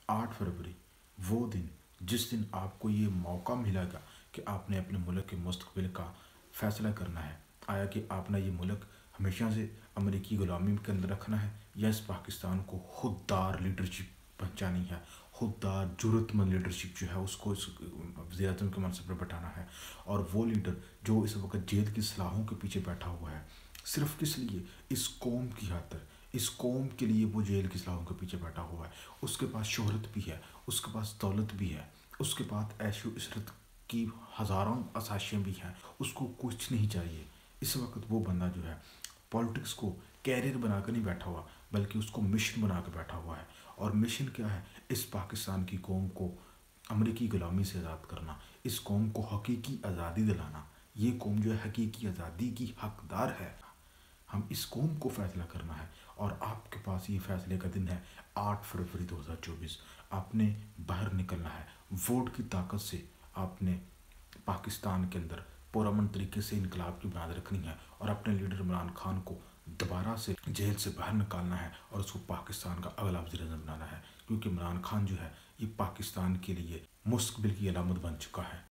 8 फरवरी वो दिन जिस दिन आपको ये मौका मिलेगा कि आपने अपने मुल्क के मुस्तकबिल का फ़ैसला करना है। आया कि आपने ये मुल्क हमेशा से अमेरिकी ग़ुलामी के अंदर रखना है या इस पाकिस्तान को खुददार लीडरशिप पहुँचानी है, खुददार ज़रूरतमंद लीडरशिप जो है उसको इस वज़ीर-ए-आज़म के मनसब पर बैठाना है। और वो लीडर जो इस वक्त जेल की सलाहों के पीछे बैठा हुआ है, सिर्फ किस लिए? इस कौम की खातिर, इस कौम के लिए वो जेल की सलाहों के पीछे बैठा हुआ है। उसके पास शोहरत भी है, उसके पास दौलत भी है, उसके पास ऐशो इशरत की हज़ारों आसाइशें भी हैं, उसको कुछ नहीं चाहिए। इस वक्त वो बंदा जो है पॉलिटिक्स को कैरियर बना कर नहीं बैठा हुआ, बल्कि उसको मिशन बना कर बैठा हुआ है। और मिशन क्या है? इस पाकिस्तान की कौम को अमरीकी ग़ुलामी से आज़ाद करना, इस कौम को हकीकी आज़ादी दिलाना। ये कौम जो है हकीकी आज़ादी की हकदार है। हम इस कौम को फ़ैसला करना है और आपके पास ये फ़ैसले का दिन है 8 फरवरी 2024। आपने बाहर निकलना है, वोट की ताकत से आपने पाकिस्तान के अंदर पुरअमन तरीके से इनकलाब की बुनियाद रखनी है और अपने लीडर इमरान खान को दोबारा से जेल से बाहर निकालना है और उसको पाकिस्तान का अगला वज़ीर-ए-आज़म बनाना है। क्योंकि इमरान खान जो है ये पाकिस्तान के लिए मुस्तकबिल की अलामत बन चुका है।